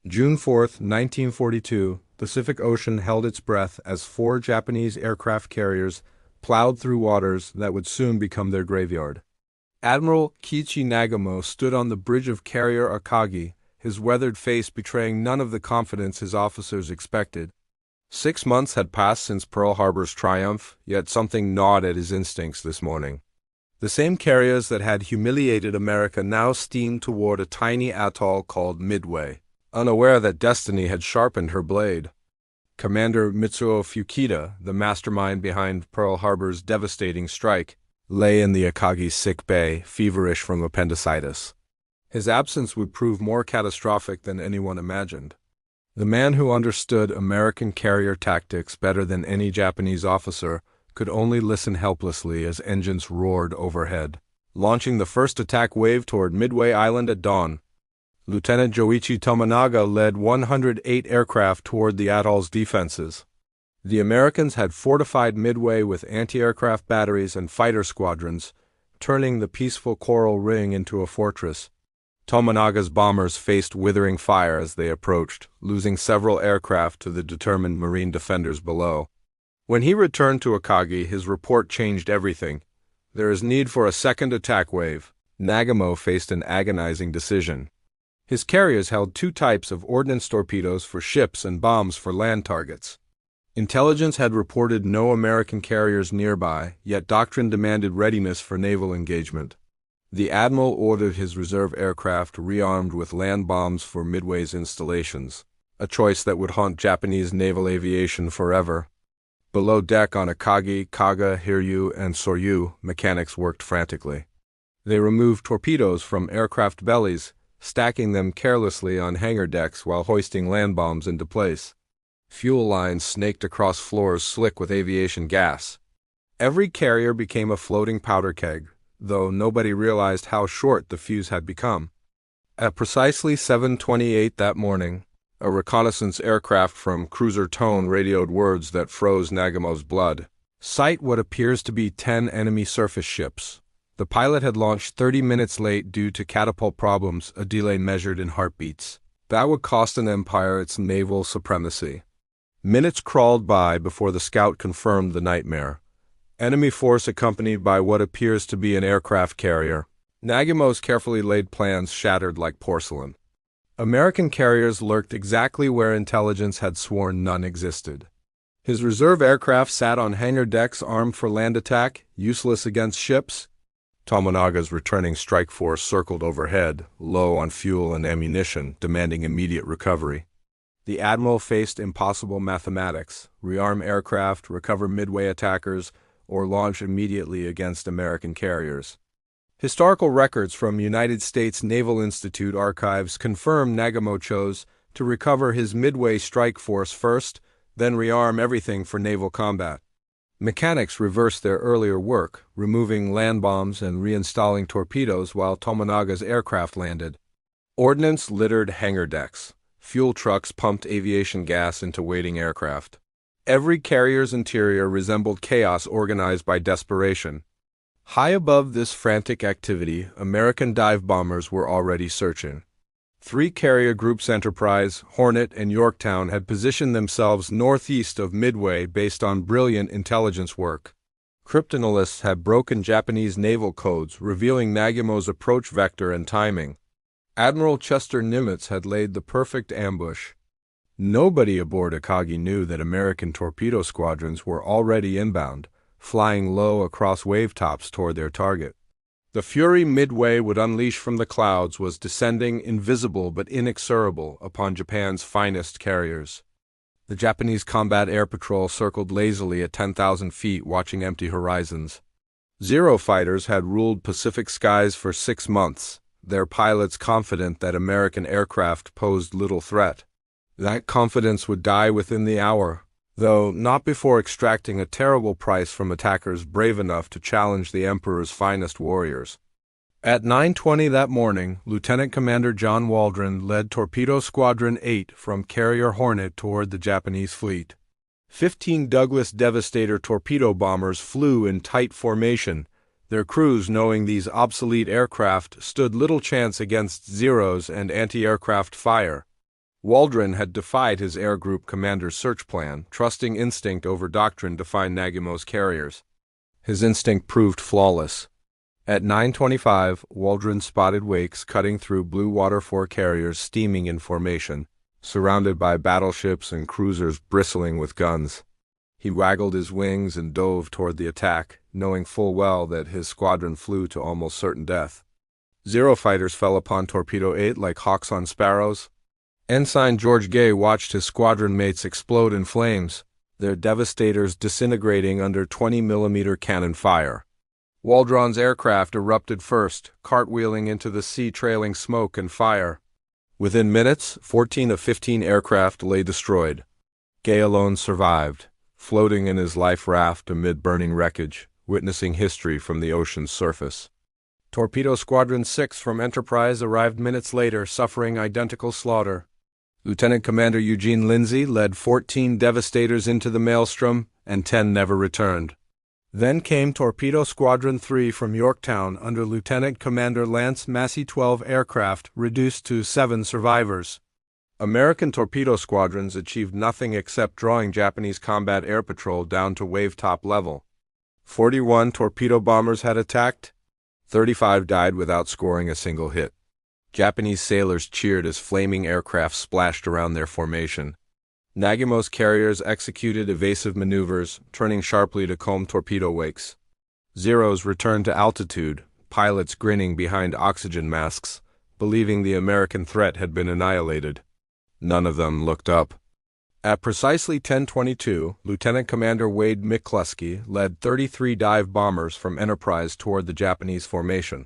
June 4, 1942, the Pacific Ocean held its breath as four Japanese aircraft carriers plowed through waters that would soon become their graveyard. Admiral Kiichi Nagamo stood on the bridge of carrier Akagi, his weathered face betraying none of the confidence his officers expected. 6 months had passed since Pearl Harbor's triumph, yet something gnawed at his instincts this morning. The same carriers that had humiliated America now steamed toward a tiny atoll called Midway, unaware that destiny had sharpened her blade. Commander Mitsuo Fukita, the mastermind behind Pearl Harbor's devastating strike, lay in the Akagi's sick bay, feverish from appendicitis. His absence would prove more catastrophic than anyone imagined. The man who understood American carrier tactics better than any Japanese officer could only listen helplessly as engines roared overhead, launching the first attack wave toward Midway Island at dawn. Lieutenant Joichi Tominaga led 108 aircraft toward the atoll's defenses. The Americans had fortified Midway with anti-aircraft batteries and fighter squadrons, turning the peaceful coral ring into a fortress. Tominaga's bombers faced withering fire as they approached, losing several aircraft to the determined Marine defenders below. When he returned to Akagi, his report changed everything. There is need for a second attack wave. Nagamo faced an agonizing decision. His carriers held two types of ordnance torpedoes for ships and bombs for land targets. Intelligence had reported no American carriers nearby, yet doctrine demanded readiness for naval engagement. The admiral ordered his reserve aircraft rearmed with land bombs for Midway's installations, a choice that would haunt Japanese naval aviation forever. Below deck on Akagi, Kaga, Hiryu, and Soryu, mechanics worked frantically. They removed torpedoes from aircraft bellies, stacking them carelessly on hangar decks while hoisting land bombs into place. Fuel lines snaked across floors slick with aviation gas. Every carrier became a floating powder keg, though nobody realized how short the fuse had become. At precisely 7:28 that morning, a reconnaissance aircraft from Cruiser Tone radioed words that froze Nagamo's blood. Sight what appears to be 10 enemy surface ships. The pilot had launched 30 minutes late due to catapult problems, a delay measured in heartbeats. That would cost an empire its naval supremacy. Minutes crawled by before the scout confirmed the nightmare. Enemy force accompanied by what appears to be an aircraft carrier. Nagamo's carefully laid plans shattered like porcelain. American carriers lurked exactly where intelligence had sworn none existed. His reserve aircraft sat on hangar decks armed for land attack, useless against ships. Tominaga's returning strike force circled overhead, low on fuel and ammunition, demanding immediate recovery. The admiral faced impossible mathematics: rearm aircraft, recover Midway attackers, or launch immediately against American carriers. Historical records from United States Naval Institute archives confirm Nagamo chose to recover his Midway strike force first, then rearm everything for naval combat. Mechanics reversed their earlier work, removing land bombs and reinstalling torpedoes while Tominaga's aircraft landed. Ordnance littered hangar decks. Fuel trucks pumped aviation gas into waiting aircraft. Every carrier's interior resembled chaos organized by desperation. High above this frantic activity, American dive bombers were already searching. 3 carrier groups, Enterprise, Hornet, and Yorktown, had positioned themselves northeast of Midway based on brilliant intelligence work. Cryptanalysts had broken Japanese naval codes, revealing Nagamo's approach vector and timing. Admiral Chester Nimitz had laid the perfect ambush. Nobody aboard Akagi knew that American torpedo squadrons were already inbound, flying low across wave tops toward their target. The fury Midway would unleash from the clouds was descending, invisible but inexorable, upon Japan's finest carriers. The Japanese combat air patrol circled lazily at 10,000 feet, watching empty horizons. Zero fighters had ruled Pacific skies for 6 months, their pilots confident that American aircraft posed little threat. That confidence would die within the hour, though not before extracting a terrible price from attackers brave enough to challenge the Emperor's finest warriors. At 9:20 that morning, Lieutenant Commander John Waldron led Torpedo Squadron 8 from Carrier Hornet toward the Japanese fleet. 15 Douglas Devastator torpedo bombers flew in tight formation, their crews knowing these obsolete aircraft stood little chance against Zeros and anti-aircraft fire. Waldron had defied his air group commander's search plan, trusting instinct over doctrine to find Nagumo's carriers. His instinct proved flawless. At 9:25, Waldron spotted wakes cutting through blue water 4 carriers steaming in formation, surrounded by battleships and cruisers bristling with guns. He waggled his wings and dove toward the attack, knowing full well that his squadron flew to almost certain death. Zero fighters fell upon Torpedo 8 like hawks on sparrows. Ensign George Gay watched his squadron mates explode in flames, their devastators disintegrating under 20mm cannon fire. Waldron's aircraft erupted first, cartwheeling into the sea trailing smoke and fire. Within minutes, 14 of 15 aircraft lay destroyed. Gay alone survived, floating in his life raft amid burning wreckage, witnessing history from the ocean's surface. Torpedo Squadron 6 from Enterprise arrived minutes later, suffering identical slaughter. Lieutenant Commander Eugene Lindsay led 14 devastators into the maelstrom, and 10 never returned. Then came Torpedo Squadron 3 from Yorktown under Lieutenant Commander Lance Massey. 12 aircraft, reduced to 7 survivors. American torpedo squadrons achieved nothing except drawing Japanese combat air patrol down to wave-top level. 41 torpedo bombers had attacked. 35 died without scoring a single hit. Japanese sailors cheered as flaming aircraft splashed around their formation. Nagumo's carriers executed evasive maneuvers, turning sharply to comb torpedo wakes. Zeros returned to altitude, pilots grinning behind oxygen masks, believing the American threat had been annihilated. None of them looked up. At precisely 10:22, Lieutenant Commander Wade McCluskey led 33 dive bombers from Enterprise toward the Japanese formation.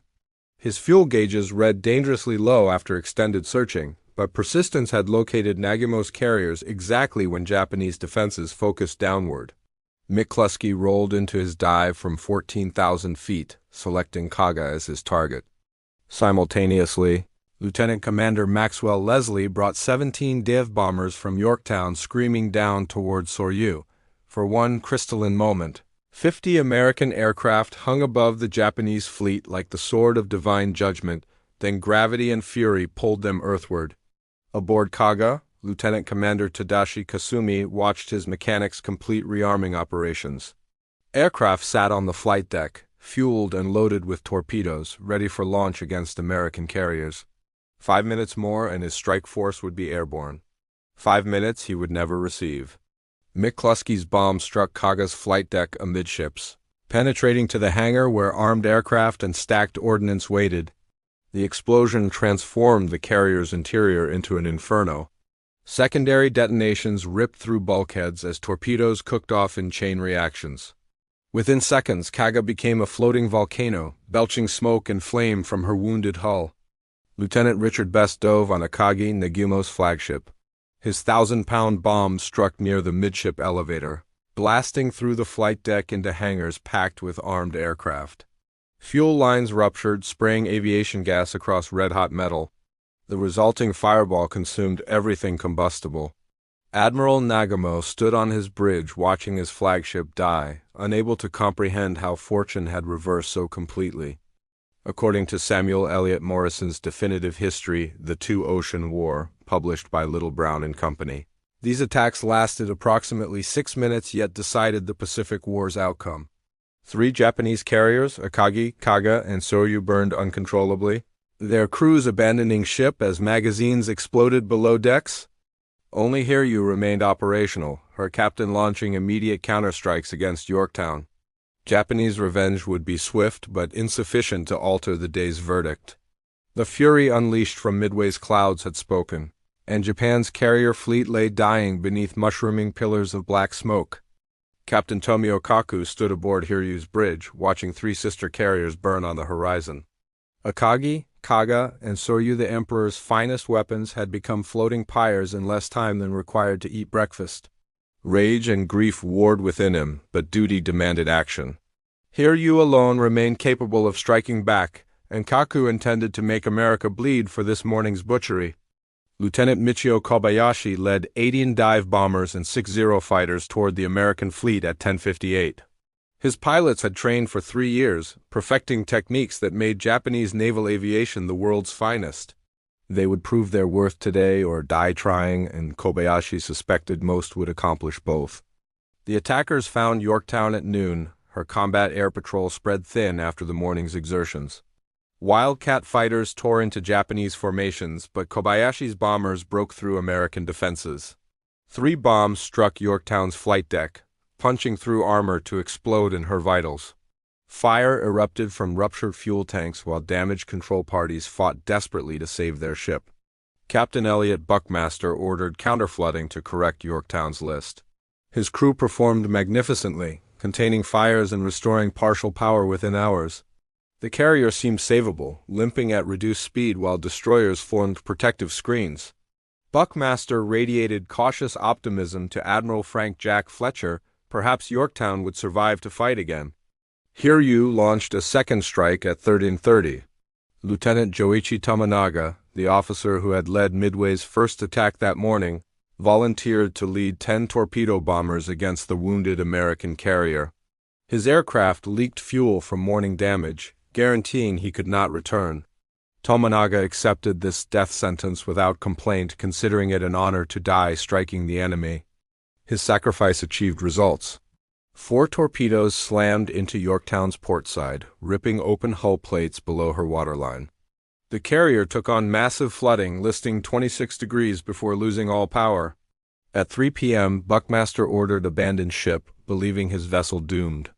His fuel gauges read dangerously low after extended searching, but persistence had located Nagumo's carriers exactly when Japanese defenses focused downward. McCluskey rolled into his dive from 14,000 feet, selecting Kaga as his target. Simultaneously, Lieutenant Commander Maxwell Leslie brought 17 dive bombers from Yorktown screaming down toward Soryu. For one crystalline moment, 50 American aircraft hung above the Japanese fleet like the sword of divine judgment, then gravity and fury pulled them earthward. Aboard Kaga, Lieutenant Commander Tadashi Kasumi watched his mechanics complete rearming operations. Aircraft sat on the flight deck, fueled and loaded with torpedoes, ready for launch against American carriers. 5 minutes more and his strike force would be airborne. 5 minutes he would never receive. McCluskey's bomb struck Kaga's flight deck amidships, penetrating to the hangar where armed aircraft and stacked ordnance waited. The explosion transformed the carrier's interior into an inferno. Secondary detonations ripped through bulkheads as torpedoes cooked off in chain reactions. Within seconds, Kaga became a floating volcano, belching smoke and flame from her wounded hull. Lieutenant Richard Best dove on Akagi, Nagumo's flagship. His 1,000-pound bomb struck near the midship elevator, blasting through the flight deck into hangars packed with armed aircraft. Fuel lines ruptured, spraying aviation gas across red-hot metal. The resulting fireball consumed everything combustible. Admiral Nagumo stood on his bridge watching his flagship die, unable to comprehend how fortune had reversed so completely. According to Samuel Eliot Morrison's definitive history, The Two-Ocean War, published by Little Brown and Company, these attacks lasted approximately 6 minutes yet decided the Pacific War's outcome. 3 Japanese carriers, Akagi, Kaga, and Soryu, burned uncontrollably, their crews abandoning ship as magazines exploded below decks. Only Hiryu remained operational, her captain launching immediate counterstrikes against Yorktown. Japanese revenge would be swift but insufficient to alter the day's verdict. The fury unleashed from Midway's clouds had spoken, and Japan's carrier fleet lay dying beneath mushrooming pillars of black smoke. Captain Tomio Kaku stood aboard Hiryu's bridge, watching 3 sister carriers burn on the horizon. Akagi, Kaga, and Soryu, the Emperor's finest weapons, had become floating pyres in less time than required to eat breakfast. Rage and grief warred within him, but duty demanded action. Hiryu alone remained capable of striking back, and Kaku intended to make America bleed for this morning's butchery. Lieutenant Michio Kobayashi led 18 dive bombers and 6 Zero fighters toward the American fleet at 10:58. His pilots had trained for 3 years, perfecting techniques that made Japanese naval aviation the world's finest. They would prove their worth today or die trying, and Kobayashi suspected most would accomplish both. The attackers found Yorktown at noon. Her combat air patrol spread thin after the morning's exertions. Wildcat fighters tore into Japanese formations, but Kobayashi's bombers broke through American defenses. 3 bombs struck Yorktown's flight deck, punching through armor to explode in her vitals. Fire erupted from ruptured fuel tanks while damage control parties fought desperately to save their ship. Captain Elliot Buckmaster ordered counterflooding to correct Yorktown's list. His crew performed magnificently, containing fires and restoring partial power within hours. The carrier seemed savable, limping at reduced speed while destroyers formed protective screens. Buckmaster radiated cautious optimism to Admiral Frank Jack Fletcher. Perhaps Yorktown would survive to fight again. Hiryu launched a second strike at 13:30. Lieutenant Joichi Tominaga, the officer who had led Midway's first attack that morning, volunteered to lead 10 torpedo bombers against the wounded American carrier. His aircraft leaked fuel from morning damage, guaranteeing he could not return. Tominaga accepted this death sentence without complaint, considering it an honor to die striking the enemy. His sacrifice achieved results. 4 torpedoes slammed into Yorktown's port side, ripping open hull plates below her waterline. The carrier took on massive flooding, listing 26 degrees before losing all power. At 3 p.m., Buckmaster ordered abandoned ship, believing his vessel doomed.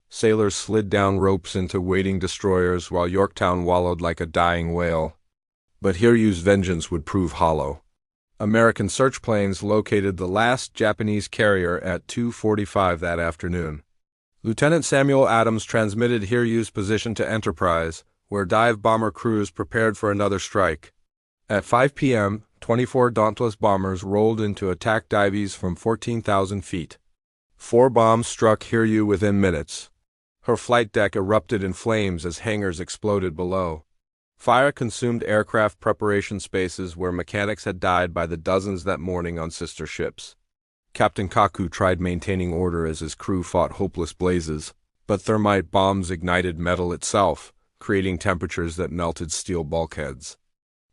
Sailors slid down ropes into waiting destroyers while Yorktown wallowed like a dying whale. But Hiryu's vengeance would prove hollow. American search planes located the last Japanese carrier at 2:45 that afternoon. Lieutenant Samuel Adams transmitted Hiryu's position to Enterprise, where dive bomber crews prepared for another strike. At 5 p.m., 24 Dauntless bombers rolled into attack dives from 14,000 feet. 4 bombs struck Hiryu within minutes. Her flight deck erupted in flames as hangars exploded below. Fire consumed aircraft preparation spaces where mechanics had died by the dozens that morning on sister ships. Captain Kaku tried maintaining order as his crew fought hopeless blazes, but thermite bombs ignited metal itself, creating temperatures that melted steel bulkheads.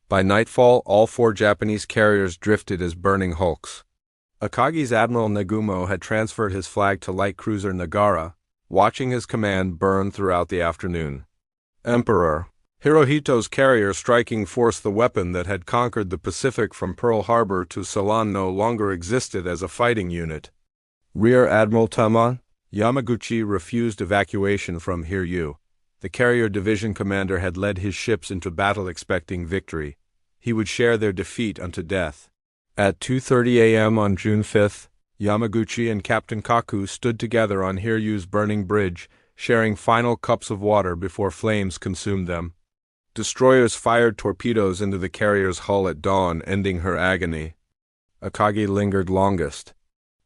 By nightfall, all 4 Japanese carriers drifted as burning hulks. Akagi's Admiral Nagumo had transferred his flag to light cruiser Nagara, watching his command burn throughout the afternoon. Emperor Hirohito's carrier striking force, the weapon that had conquered the Pacific from Pearl Harbor to Ceylon, no longer existed as a fighting unit. Rear Admiral Tamon Yamaguchi refused evacuation from Hiryu. The carrier division commander had led his ships into battle expecting victory. He would share their defeat unto death. At 2:30 a.m. on June 5th, Yamaguchi and Captain Kaku stood together on Hiryu's burning bridge, sharing final cups of water before flames consumed them. Destroyers fired torpedoes into the carrier's hull at dawn, ending her agony. Akagi lingered longest.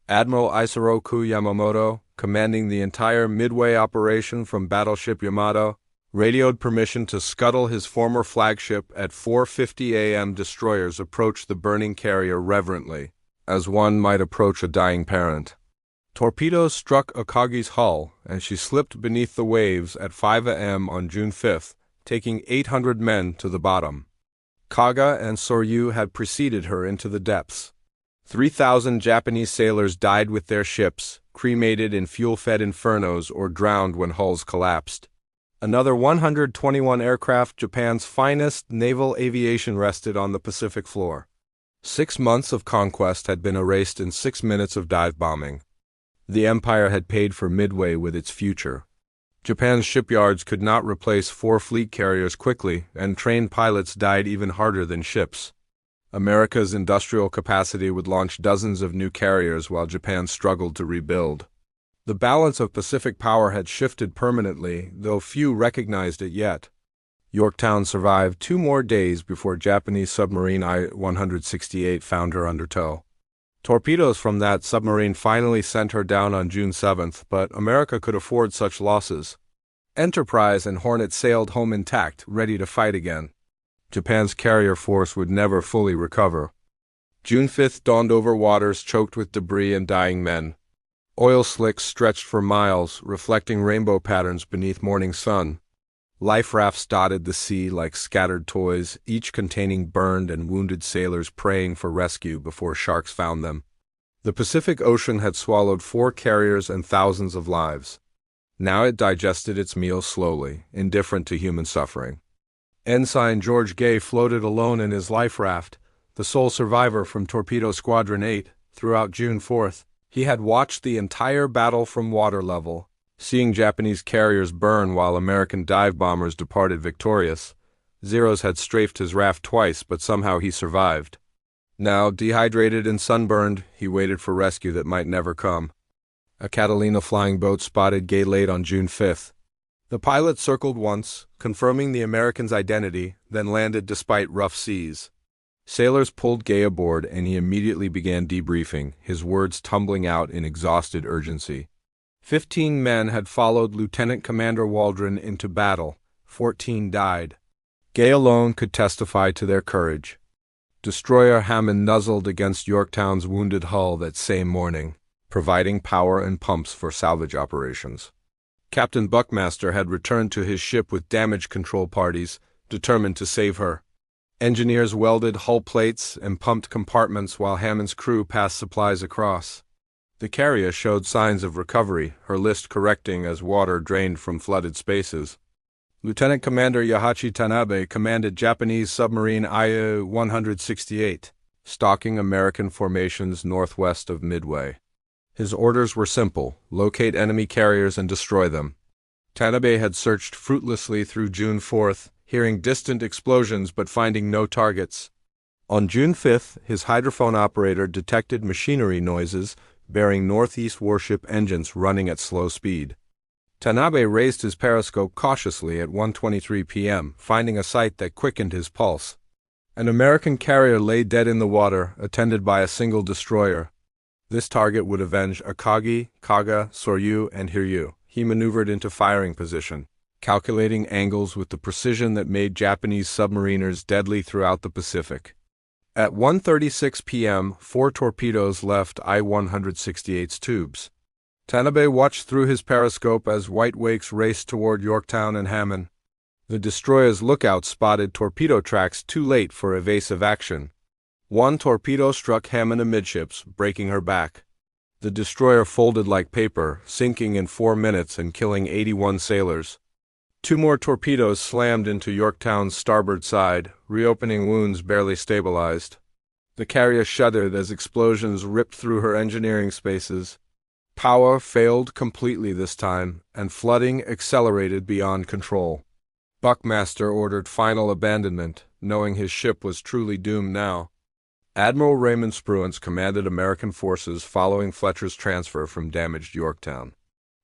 Admiral Isoroku Yamamoto, commanding the entire Midway operation from battleship Yamato, radioed permission to scuttle his former flagship at 4:50 a.m. Destroyers approached the burning carrier reverently, as one might approach a dying parent. Torpedoes struck Akagi's hull, and she slipped beneath the waves at 5 a.m. on June 5th, taking 800 men to the bottom. Kaga and Soryu had preceded her into the depths. 3,000 Japanese sailors died with their ships, cremated in fuel-fed infernos or drowned when hulls collapsed. Another 121 aircraft, Japan's finest naval aviation, rested on the Pacific floor. 6 months of conquest had been erased in 6 minutes of dive bombing. The Empire had paid for Midway with its future. Japan's shipyards could not replace 4 fleet carriers quickly, and trained pilots died even harder than ships. America's industrial capacity would launch dozens of new carriers while Japan struggled to rebuild. The balance of Pacific power had shifted permanently, though few recognized it yet. Yorktown survived 2 more days before Japanese submarine I-168 found her under tow. Torpedoes from that submarine finally sent her down on June 7th, but America could afford such losses. Enterprise and Hornet sailed home intact, ready to fight again. Japan's carrier force would never fully recover. June 5th dawned over waters choked with debris and dying men. Oil slicks stretched for miles, reflecting rainbow patterns beneath morning sun. Life rafts dotted the sea like scattered toys, each containing burned and wounded sailors praying for rescue before sharks found them. The Pacific Ocean had swallowed 4 carriers and thousands of lives. Now it digested its meal slowly, indifferent to human suffering. Ensign George Gay floated alone in his life raft, the sole survivor from Torpedo Squadron 8, throughout June 4th. He had watched the entire battle from water level, seeing Japanese carriers burn while American dive bombers departed victorious. Zeros had strafed his raft twice, but somehow he survived. Now, dehydrated and sunburned, he waited for rescue that might never come. A Catalina flying boat spotted Gay late on June 5th. The pilot circled once, confirming the American's identity, then landed despite rough seas. Sailors pulled Gay aboard, and he immediately began debriefing, his words tumbling out in exhausted urgency. 15 men had followed Lieutenant Commander Waldron into battle. 14 died. Gay alone could testify to their courage. Destroyer Hammond nuzzled against Yorktown's wounded hull that same morning, providing power and pumps for salvage operations. Captain Buckmaster had returned to his ship with damage control parties, determined to save her. Engineers welded hull plates and pumped compartments while Hammond's crew passed supplies across. The carrier showed signs of recovery, her list correcting as water drained from flooded spaces. Lieutenant Commander Yahachi Tanabe commanded Japanese submarine IA-168, stalking American formations northwest of Midway. His orders were simple: locate enemy carriers and destroy them. Tanabe had searched fruitlessly through June 4th, hearing distant explosions but finding no targets. On June 5th, his hydrophone operator detected machinery noises bearing northeast warship engines running at slow speed. Tanabe raised his periscope cautiously at 1:23 p.m., finding a sight that quickened his pulse. An American carrier lay dead in the water, attended by a single destroyer. This target would avenge Akagi, Kaga, Soryu, and Hiryu. He maneuvered into firing position, calculating angles with the precision that made Japanese submariners deadly throughout the Pacific. At 1:36 p.m., 4 torpedoes left I-168's tubes. Tanabe watched through his periscope as white wakes raced toward Yorktown and Hammond. The destroyer's lookout spotted torpedo tracks too late for evasive action. 1 torpedo struck Hammond amidships, breaking her back. The destroyer folded like paper, sinking in 4 minutes and killing 81 sailors. 2 more torpedoes slammed into Yorktown's starboard side, reopening wounds barely stabilized. The carrier shuddered as explosions ripped through her engineering spaces. Power failed completely this time, and flooding accelerated beyond control. Buckmaster ordered final abandonment, knowing his ship was truly doomed now. Admiral Raymond Spruance commanded American forces following Fletcher's transfer from damaged Yorktown.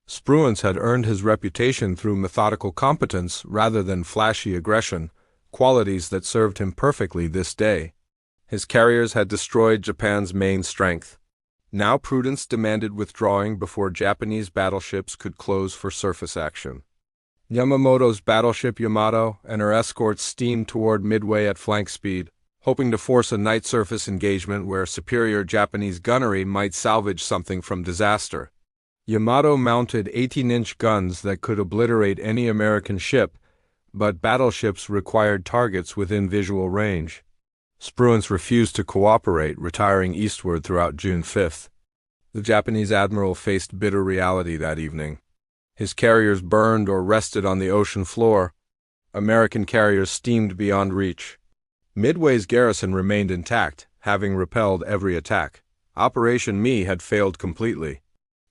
Spruance had earned his reputation through methodical competence rather than flashy aggression, qualities that served him perfectly this day. His carriers had destroyed Japan's main strength. Now prudence demanded withdrawing before Japanese battleships could close for surface action. Yamamoto's battleship Yamato and her escorts steamed toward Midway at flank speed, hoping to force a night surface engagement where superior Japanese gunnery might salvage something from disaster. Yamato mounted 18-inch guns that could obliterate any American ship, but battleships required targets within visual range. Spruance refused to cooperate, retiring eastward throughout June 5th. The Japanese admiral faced bitter reality that evening. His carriers burned or rested on the ocean floor. American carriers steamed beyond reach. Midway's garrison remained intact, having repelled every attack. Operation Me had failed completely.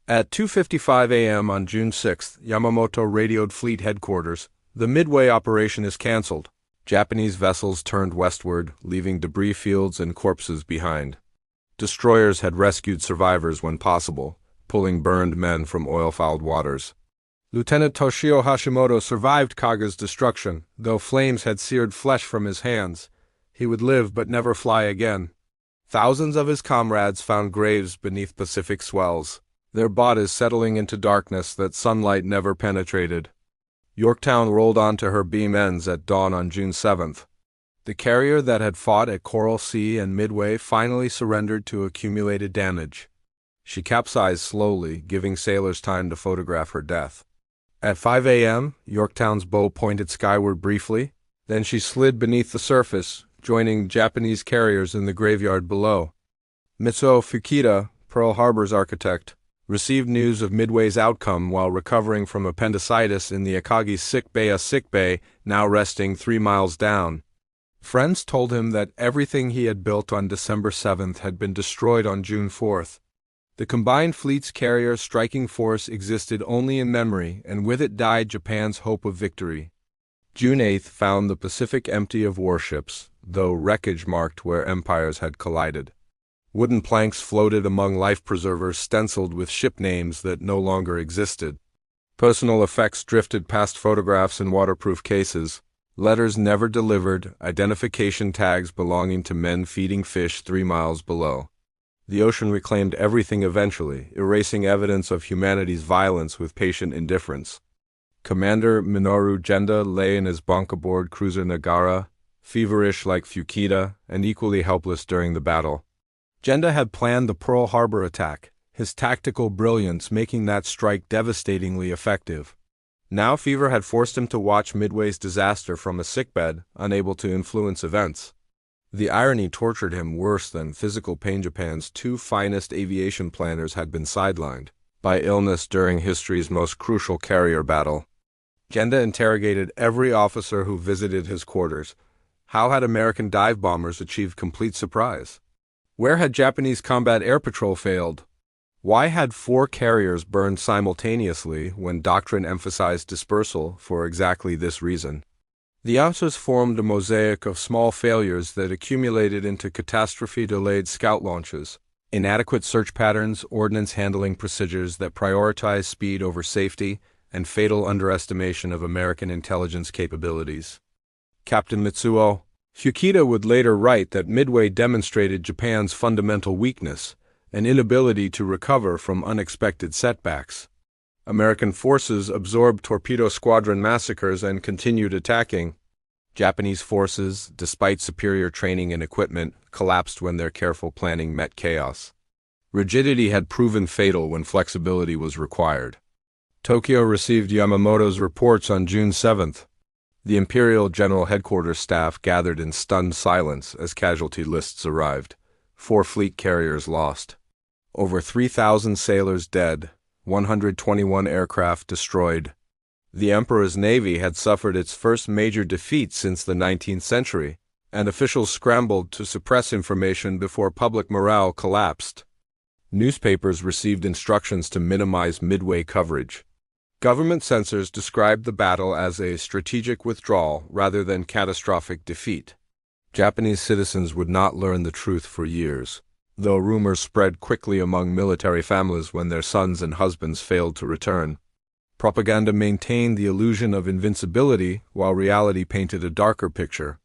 At 2:55 a.m. on June 6th, Yamamoto radioed Fleet Headquarters. The Midway operation is canceled. Japanese vessels turned westward, leaving debris fields and corpses behind. Destroyers had rescued survivors when possible, pulling burned men from oil-fouled waters. Lieutenant Toshio Hashimoto survived Kaga's destruction, though flames had seared flesh from his hands. He would live but never fly again. Thousands of his comrades found graves beneath Pacific swells, their bodies settling into darkness that sunlight never penetrated. Yorktown rolled onto her beam ends at dawn on June 7th. The carrier that had fought at Coral Sea and Midway finally surrendered to accumulated damage. She capsized slowly, giving sailors time to photograph her death. At 5 a.m., Yorktown's bow pointed skyward briefly, then she slid beneath the surface, joining Japanese carriers in the graveyard below. Mitsuo Fukita, Pearl Harbor's architect, received news of Midway's outcome while recovering from appendicitis in the Akagi's sick bay, now resting 3 miles down. Friends told him that everything he had built on December 7th had been destroyed on June 4th. The combined fleet's carrier striking force existed only in memory, and with it died Japan's hope of victory. June 8th found the Pacific empty of warships, though wreckage marked where empires had collided. Wooden planks floated among life preservers stenciled with ship names that no longer existed. Personal effects drifted past photographs in waterproof cases. Letters never delivered, identification tags belonging to men feeding fish 3 miles below. The ocean reclaimed everything eventually, erasing evidence of humanity's violence with patient indifference. Commander Minoru Genda lay in his bunk aboard cruiser Nagara, feverish like Fukita, and equally helpless during the battle. Genda had planned the Pearl Harbor attack, his tactical brilliance making that strike devastatingly effective. Now fever had forced him to watch Midway's disaster from a sickbed, unable to influence events. The irony tortured him worse than physical pain. Japan's 2 finest aviation planners had been sidelined by illness during history's most crucial carrier battle. Genda interrogated every officer who visited his quarters. How had American dive bombers achieved complete surprise? Where had Japanese combat air patrol failed? Why had 4 carriers burned simultaneously when doctrine emphasized dispersal for exactly this reason? The answers formed a mosaic of small failures that accumulated into catastrophe-delayed scout launches, inadequate search patterns, ordnance handling procedures that prioritized speed over safety, and fatal underestimation of American intelligence capabilities. Captain Mitsuo Fukita would later write that Midway demonstrated Japan's fundamental weakness, an inability to recover from unexpected setbacks. American forces absorbed torpedo squadron massacres and continued attacking. Japanese forces, despite superior training and equipment, collapsed when their careful planning met chaos. Rigidity had proven fatal when flexibility was required. Tokyo received Yamamoto's reports on June 7th. The Imperial General Headquarters staff gathered in stunned silence as casualty lists arrived. 4 fleet carriers lost. Over 3,000 sailors dead. 121 aircraft destroyed. The Emperor's Navy had suffered its first major defeat since the 19th century, and officials scrambled to suppress information before public morale collapsed. Newspapers received instructions to minimize Midway coverage. Government censors described the battle as a strategic withdrawal rather than catastrophic defeat. Japanese citizens would not learn the truth for years, though rumors spread quickly among military families when their sons and husbands failed to return. Propaganda maintained the illusion of invincibility, while reality painted a darker picture.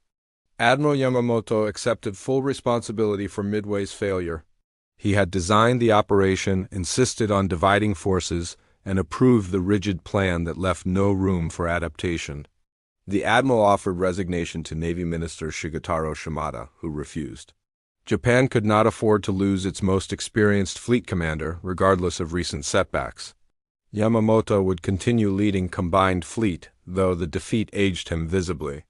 Admiral Yamamoto accepted full responsibility for Midway's failure. He had designed the operation, insisted on dividing forces, and approved the rigid plan that left no room for adaptation. The admiral offered resignation to Navy Minister Shigetaro Shimada, who refused. Japan could not afford to lose its most experienced fleet commander, regardless of recent setbacks. Yamamoto would continue leading combined fleet, though the defeat aged him visibly.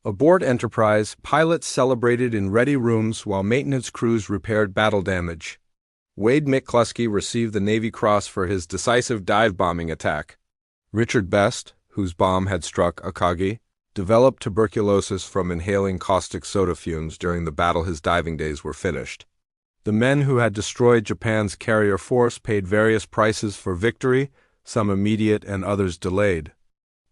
Aboard Enterprise, pilots celebrated in ready rooms while maintenance crews repaired battle damage. Wade McCluskey received the Navy Cross for his decisive dive bombing attack. Richard Best, whose bomb had struck Akagi, developed tuberculosis from inhaling caustic soda fumes during the battle. His diving days were finished. The men who had destroyed Japan's carrier force paid various prices for victory, some immediate and others delayed.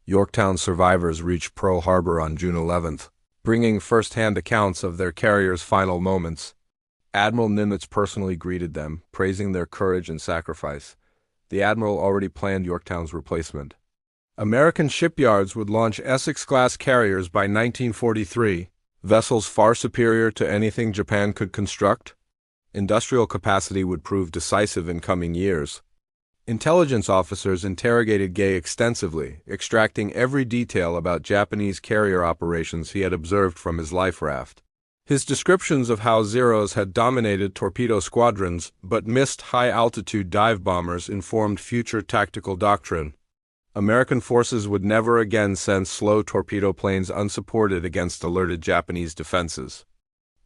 Yorktown survivors reached Pearl Harbor on June 11th, bringing first-hand accounts of their carrier's final moments. Admiral Nimitz personally greeted them, praising their courage and sacrifice. The admiral already planned Yorktown's replacement. American shipyards would launch Essex-class carriers by 1943, vessels far superior to anything Japan could construct. Industrial capacity would prove decisive in coming years. Intelligence officers interrogated Gay extensively, extracting every detail about Japanese carrier operations he had observed from his life raft. His descriptions of how Zeros had dominated torpedo squadrons but missed high-altitude dive bombers informed future tactical doctrine. American forces would never again send slow torpedo planes unsupported against alerted Japanese defenses.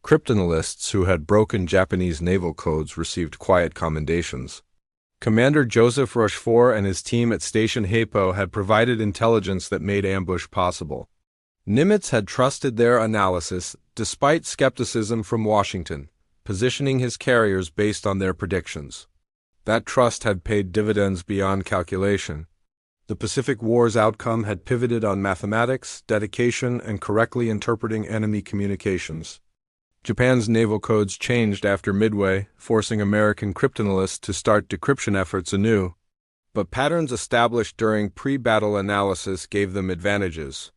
Cryptanalysts who had broken Japanese naval codes received quiet commendations. Commander Joseph Rochefort and his team at Station Heipo had provided intelligence that made ambush possible. Nimitz had trusted their analysis despite skepticism from Washington, positioning his carriers based on their predictions. That trust had paid dividends beyond calculation. The Pacific War's outcome had pivoted on mathematics, dedication, and correctly interpreting enemy communications. Japan's naval codes changed after Midway, forcing American cryptanalysts to start decryption efforts anew. But patterns established during pre-battle analysis gave them advantages.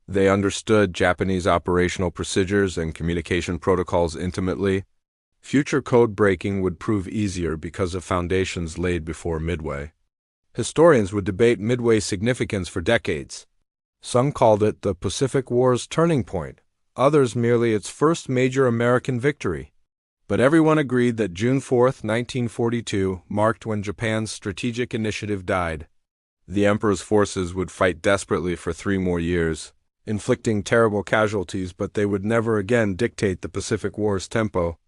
They understood Japanese operational procedures and communication protocols intimately. Future code breaking would prove easier because of foundations laid before Midway. Historians would debate Midway's significance for decades. Some called it the Pacific War's turning point, others merely its first major American victory. But everyone agreed that June 4, 1942, marked when Japan's strategic initiative died. The Emperor's forces would fight desperately for 3 more years, inflicting terrible casualties, but they would never again dictate the Pacific War's tempo.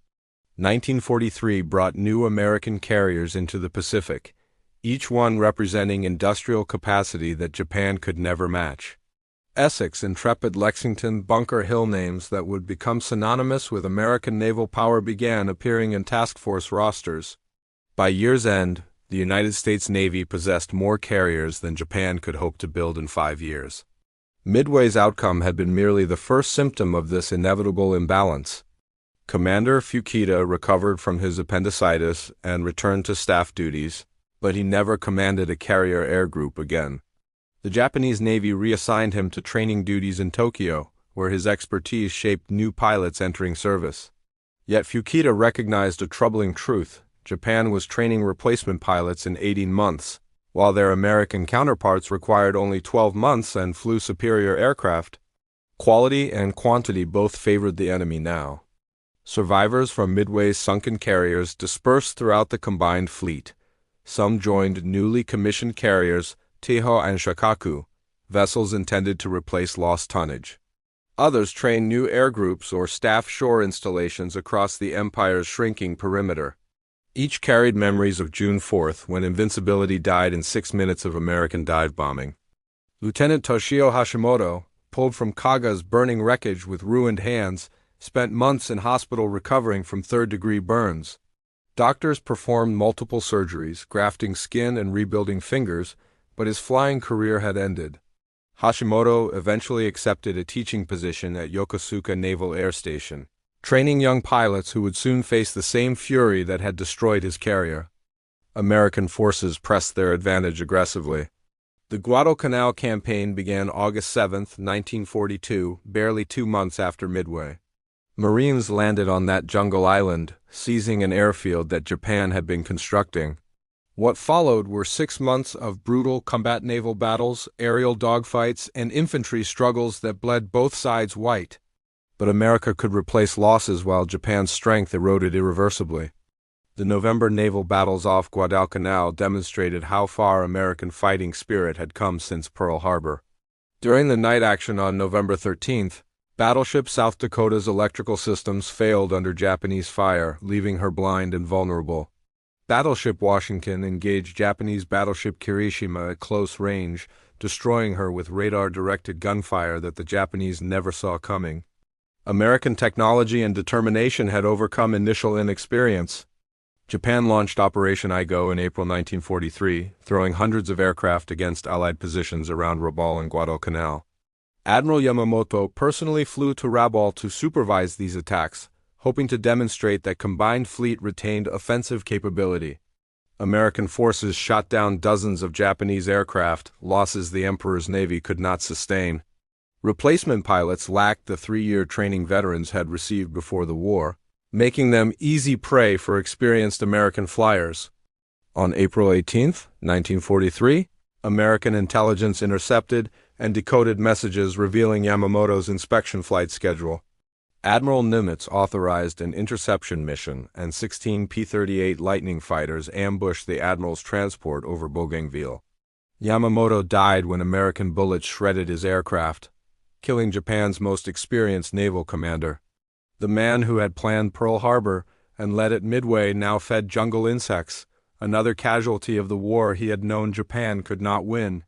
1943 brought new American carriers into the Pacific, each one representing industrial capacity that Japan could never match. Essex, Intrepid, Lexington, Bunker Hill names that would become synonymous with American naval power began appearing in task force rosters. By year's end, the United States Navy possessed more carriers than Japan could hope to build in 5 years. Midway's outcome had been merely the first symptom of this inevitable imbalance. Commander Fuchida recovered from his appendicitis and returned to staff duties, but he never commanded a carrier air group again. The Japanese Navy reassigned him to training duties in Tokyo, where his expertise shaped new pilots entering service. Yet Fuchida recognized a troubling truth: Japan was training replacement pilots in 18 months, while their American counterparts required only 12 months and flew superior aircraft. Quality and quantity both favored the enemy now. Survivors from Midway's sunken carriers dispersed throughout the combined fleet. Some joined newly commissioned carriers, Teiho and Shakaku, vessels intended to replace lost tonnage. Others trained new air groups or staff shore installations across the Empire's shrinking perimeter. Each carried memories of June 4th, when invincibility died in 6 minutes of American dive bombing. Lieutenant Toshio Hashimoto, pulled from Kaga's burning wreckage with ruined hands, spent months in hospital recovering from third-degree burns. Doctors performed multiple surgeries, grafting skin and rebuilding fingers, but his flying career had ended. Hashimoto eventually accepted a teaching position at Yokosuka Naval Air Station, training young pilots who would soon face the same fury that had destroyed his carrier. American forces pressed their advantage aggressively. The Guadalcanal campaign began August 7, 1942, barely 2 months after Midway. Marines landed on that jungle island, seizing an airfield that Japan had been constructing. What followed were 6 months of brutal combat naval battles, aerial dogfights, and infantry struggles that bled both sides white. But America could replace losses while Japan's strength eroded irreversibly. The November naval battles off Guadalcanal demonstrated how far American fighting spirit had come since Pearl Harbor. During the night action on November 13th, battleship South Dakota's electrical systems failed under Japanese fire, leaving her blind and vulnerable. Battleship Washington engaged Japanese battleship Kirishima at close range, destroying her with radar-directed gunfire that the Japanese never saw coming. American technology and determination had overcome initial inexperience. Japan launched Operation Igo in April 1943, throwing hundreds of aircraft against Allied positions around Rabaul and Guadalcanal. Admiral Yamamoto personally flew to Rabaul to supervise these attacks, hoping to demonstrate that combined fleet retained offensive capability. American forces shot down dozens of Japanese aircraft, losses the Emperor's Navy could not sustain. Replacement pilots lacked the 3-year training veterans had received before the war, making them easy prey for experienced American flyers. On April 18, 1943, American intelligence intercepted and decoded messages revealing Yamamoto's inspection flight schedule. Admiral Nimitz authorized an interception mission, and 16 P-38 Lightning fighters ambushed the Admiral's transport over Bougainville. Yamamoto died when American bullets shredded his aircraft, killing Japan's most experienced naval commander. The man who had planned Pearl Harbor and led at Midway now fed jungle insects, another casualty of the war he had known Japan could not win.